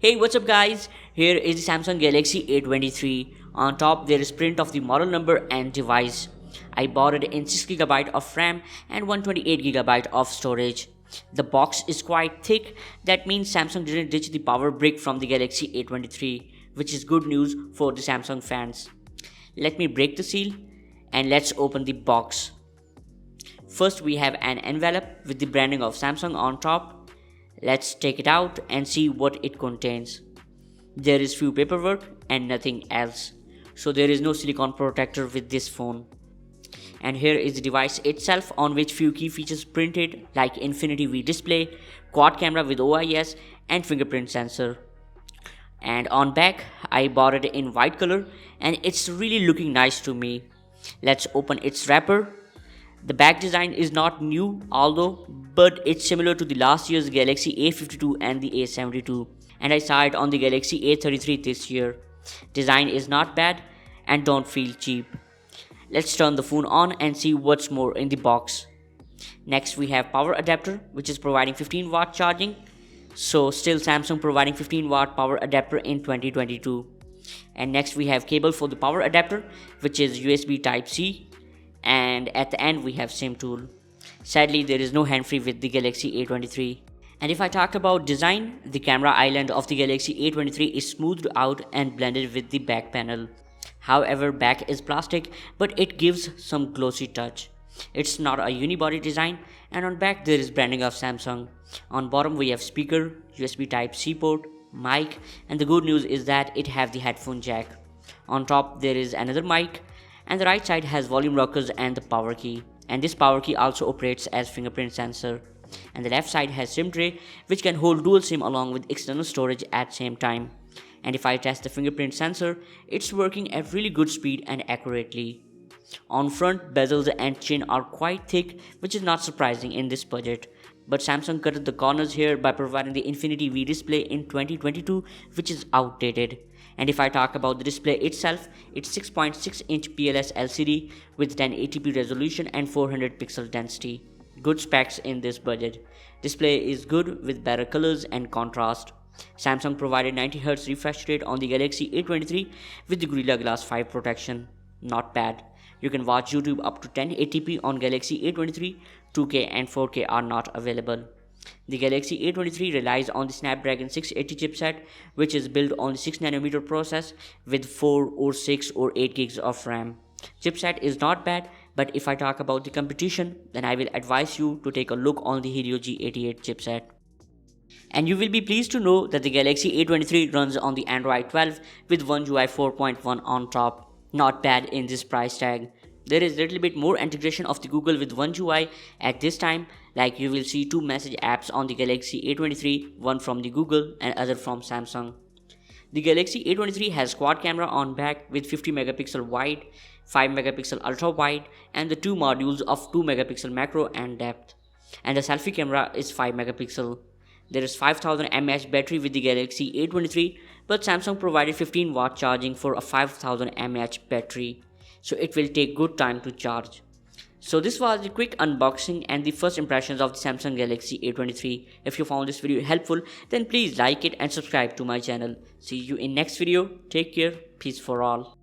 Hey, what's up guys? Here is the Samsung Galaxy A23. On top there is print of the model number and device. I bought it in 6GB of RAM and 128GB of storage. The box is quite thick, that means Samsung didn't ditch the power brick from the Galaxy A23, which is good news for the Samsung fans. Let me break the seal and let's open the box. First we have an envelope with the branding of Samsung on top. Let's take it out and see what it contains. There is few paperwork and nothing else. So there is no silicone protector with this phone. And here is the device itself, on which few key features printed like Infinity V display, quad camera with OIS and fingerprint sensor. And on back I bought it in white color and it's really looking nice to me. Let's open its wrapper. The back design is not new although, but it's similar to the last year's Galaxy A52 and the A72, and I saw it on the Galaxy A23 this year. Design is not bad and don't feel cheap. Let's turn the phone on and see what's more in the box. Next we have power adapter, which is providing 15 watt charging. So still Samsung providing 15 watt power adapter in 2022. And next we have cable for the power adapter, which is USB type C. And at the end we have SIM tool. Sadly there is no hand-free with the Galaxy A23. And if I talk about design, the camera island of the Galaxy A23 is smoothed out and blended with the back panel. However, back is plastic, but it gives some glossy touch. It's not a unibody design, and on back there is branding of Samsung. On bottom we have speaker, USB type C port, mic, and the good news is that it has the headphone jack. On top there is another mic, and the right side has volume rockers and the power key, and this power key also operates as fingerprint sensor. And the left side has SIM tray, which can hold dual SIM along with external storage at same time. And if I test the fingerprint sensor, it's working at really good speed and accurately. On front, bezels and chin are quite thick, which is not surprising in this budget. But Samsung cut the corners here by providing the Infinity V display in 2022, which is outdated. And if I talk about the display itself, it's 6.6-inch PLS LCD with 1080p resolution and 400 pixel density. Good specs in this budget. Display is good with better colors and contrast. Samsung provided 90Hz refresh rate on the Galaxy A23 with the Gorilla Glass 5 protection. Not bad. You can watch YouTube up to 1080p on Galaxy A23, 2K and 4K are not available. The Galaxy A23 relies on the Snapdragon 680 chipset, which is built on the 6nm process with 4 or 6 or 8 gigs of RAM. Chipset is not bad, but if I talk about the competition, then I will advise you to take a look on the Helio G88 chipset. And you will be pleased to know that the Galaxy A23 runs on the Android 12 with One UI 4.1 on top. Not bad in this price tag. There is little bit more integration of the Google with One UI at this time, like you will see 2 message apps on the Galaxy A23, one from the Google and other from Samsung. The Galaxy A23 has quad camera on back with 50MP wide, 5MP ultra wide, and the 2 modules of 2MP macro and depth. And the selfie camera is 5MP. There is 5000 mAh battery with the Galaxy A23, but Samsung provided 15 watt charging for a 5000 mAh battery, so it will take good time to charge. So this was the quick unboxing and the first impressions of the Samsung Galaxy A23. If you found this video helpful, then please like it and subscribe to my channel. See you in next video. Take care. Peace for all.